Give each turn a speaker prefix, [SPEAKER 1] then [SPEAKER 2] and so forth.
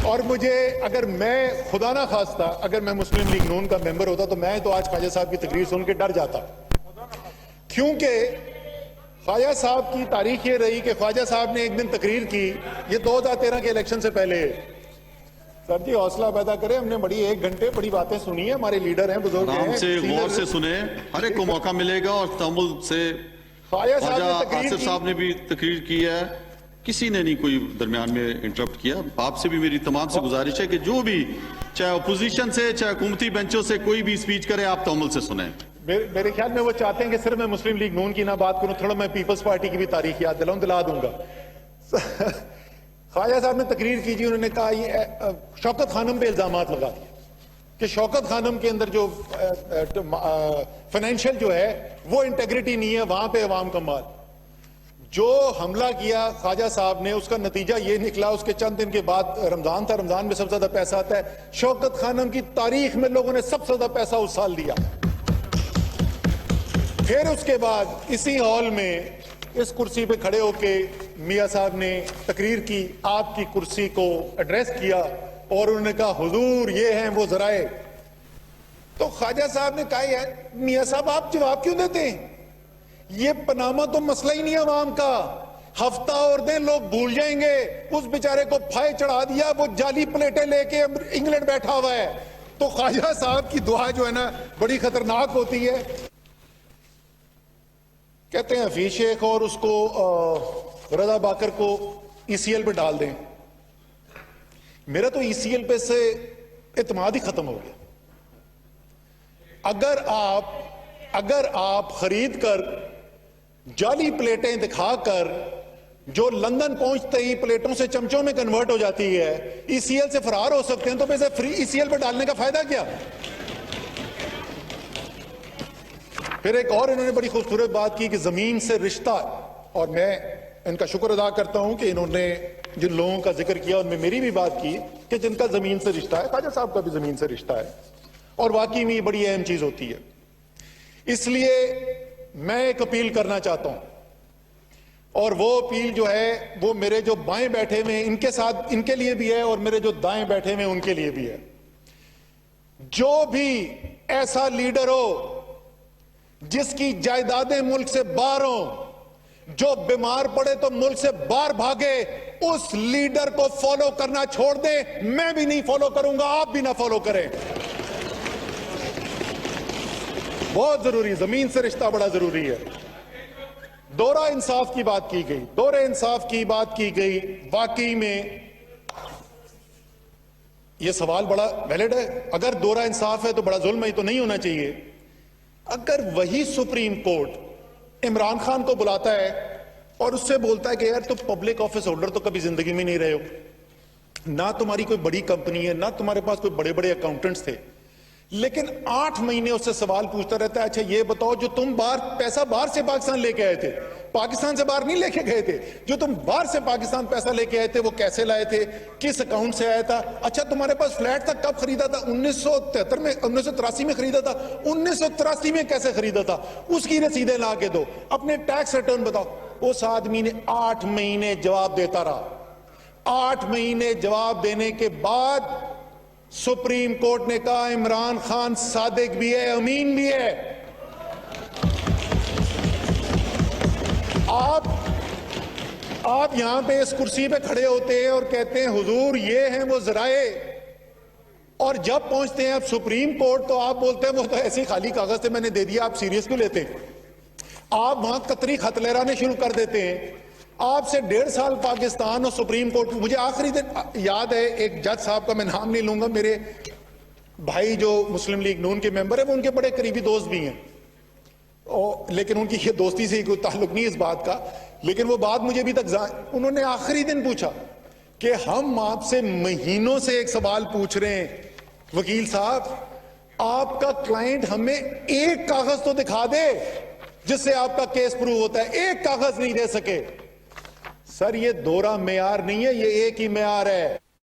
[SPEAKER 1] और मुझे अगर मैं खुदा ना खास्ता अगर मैं मुस्लिम लीग नून का मेंबर होता तो मैं तो आज ख्वाजा साहब की तकरीर सुन के डर जाता, क्योंकि ख्वाजा साहब की तारीख ये रही कि ख्वाजा साहब ने एक दिन तकरीर की, ये 2013 के इलेक्शन से पहले। सर जी हौसला पैदा करें, हमने बड़ी 1 घंटे बड़ी बातें सुनी है, हमारे लीडर हैं, बुजुर्ग हैं,
[SPEAKER 2] से गौर से सुने, हर एक को मौका मिलेगा। और तमुल से ख्वाजा आसिफ साहब ने भी तकरीर की है, किसी ने नहीं कोई दरमियान में इंटरप्ट किया। आपसे भी मेरी तमाम से गुजारिश है कि जो भी चाहे अपोजिशन से चाहे हुकूमती बेंचों से कोई भी स्पीच करे आप तमुल से सुने।
[SPEAKER 1] मेरे ख्याल में वो चाहते हैं कि सिर्फ मैं मुस्लिम लीग नून की ना बात करूं, थोड़ा मैं पीपल्स पार्टी की भी तारीख याद दिला दूंगा। ख्वाजा साहब ने तकरीर की जी, उन्होंने कहा ये शौकत खानम पे इल्जामात लगा दिए कि शौकत खानम के अंदर जो फाइनेंशियल जो है वो इंटेग्रिटी नहीं है, वहां पे अवाम का माल। जो हमला किया ख्वाजा साहब ने उसका नतीजा ये निकला, उसके चंद दिन के बाद रमजान था, रमजान में सबसे ज्यादा पैसा आता है। शौकत खानम की तारीख में लोगों ने सबसे ज्यादा पैसा उस साल दिया। फिर उसके बाद इसी हॉल में इस कुर्सी पे खड़े होके मियां साहब ने तकरीर की, आपकी कुर्सी को एड्रेस किया और उन्होंने कहा हुजूर ये हैं वो जराए। तो ख्वाजा साहब ने कहा यार मियां साहब आप जवाब क्यों देते हैं, ये पनामा तो मसला ही नहीं अवाम का, हफ्ता और दिन लोग भूल जाएंगे। उस बेचारे को फाय चढ़ा दिया, वो जाली प्लेटें लेके इंग्लैंड बैठा हुआ है। तो ख्वाजा साहब की दुआ जो है ना बड़ी खतरनाक होती है। कहते हैं हफीज शेख और उसको रजा बाकर को ईसीएल पे डाल दें। मेरा तो ईसीएल पे से इत्मीनान ही खत्म हो गया। अगर आप खरीद कर जाली प्लेटें दिखाकर जो लंदन पहुंचते ही प्लेटों से चमचों में कन्वर्ट हो जाती है, ईसीएल से फरार हो सकते हैं, तो वैसे फ्री ईसीएल पे डालने का फायदा क्या। फिर एक और इन्होंने बड़ी खूबसूरत बात की कि जमीन से रिश्ता, और मैं इनका शुक्र अदा करता हूं कि इन्होंने जिन लोगों का जिक्र किया उनमें मेरी भी बात की कि जिनका जमीन से रिश्ता है, ख्वाजा साहब का भी जमीन से रिश्ता है, और वाकई में ये बड़ी अहम चीज होती है। इसलिए मैं एक अपील करना चाहता हूं, और वो अपील जो है वो मेरे जो बाएं बैठे हुए इनके साथ, इनके लिए भी है, और मेरे जो दाएं बैठे हुए उनके लिए भी है। जो भी ऐसा लीडर हो जिसकी जायदादें मुल्क से बाहर हो, जो बीमार पड़े तो मुल्क से बाहर भागे, उस लीडर को फॉलो करना छोड़ दे। मैं भी नहीं फॉलो करूंगा, आप भी ना फॉलो करें। बहुत जरूरी, जमीन से रिश्ता बड़ा जरूरी है। दोहरा इंसाफ की बात की गई, दोहरे इंसाफ की बात की गई। वाकई में यह सवाल बड़ा वैलिड है। अगर दोहरा इंसाफ है तो बड़ा जुल्म है, तो नहीं होना चाहिए। अगर वही सुप्रीम कोर्ट इमरान खान को बुलाता है और उससे बोलता है कि यार तुम पब्लिक ऑफिस होल्डर तो कभी जिंदगी में नहीं रहे हो, ना तुम्हारी कोई बड़ी कंपनी है, ना तुम्हारे पास कोई बड़े बड़े अकाउंटेंट्स थे, लेकिन 8 महीने उससे सवाल पूछता रहता है, अच्छा ये बताओ जो तुम पैसा बाहर से पाकिस्तान लेके आए थे, पाकिस्तान से बाहर नहीं लेके गए थे, जो तुम बाहर से पाकिस्तान पैसा लेके आए थे वो कैसे लाए थे, किस अकाउंट से आया था, अच्छा तुम्हारे पास फ्लैट था कब खरीदा था, 1973 में, 1983 में खरीदा था, 1983 में कैसे खरीदा था, उसकी रसीदें ला के दो, अपने टैक्स रिटर्न बताओ। उस आदमी ने 8 महीने जवाब देता रहा। 8 महीने जवाब देने के बाद सुप्रीम कोर्ट ने कहा इमरान खान सादिक भी है, अमीन भी है। आप यहां पे इस कुर्सी पे खड़े होते हैं और कहते हैं हुजूर ये हैं वो जराए, और जब पहुंचते हैं आप सुप्रीम कोर्ट तो आप बोलते हैं वो तो ऐसे खाली कागज से मैंने दे दिया। आप सीरियस क्यों लेते हैं? आप वहां कतरी खत लहराने शुरू कर देते हैं। आपसे 1.5 साल पाकिस्तान और सुप्रीम कोर्ट, मुझे आखिरी दिन याद है एक जज साहब का, मैं नाम नहीं लूंगा, मेरे भाई जो मुस्लिम लीग नून के मेंबर है वो उनके बड़े करीबी दोस्त भी हैं, लेकिन उनकी ये दोस्ती से कोई ताल्लुक नहीं इस बात का, लेकिन वो बात मुझे अभी तक, उन्होंने आखिरी दिन पूछा कि हम आपसे महीनों से एक सवाल पूछ रहे हैं वकील साहब, आपका क्लाइंट हमें एक कागज तो दिखा दे जिससे आपका केस प्रूव होता है, एक कागज नहीं दे सके। सर ये दोहरा मेयार नहीं है, ये एक ही मेयार है।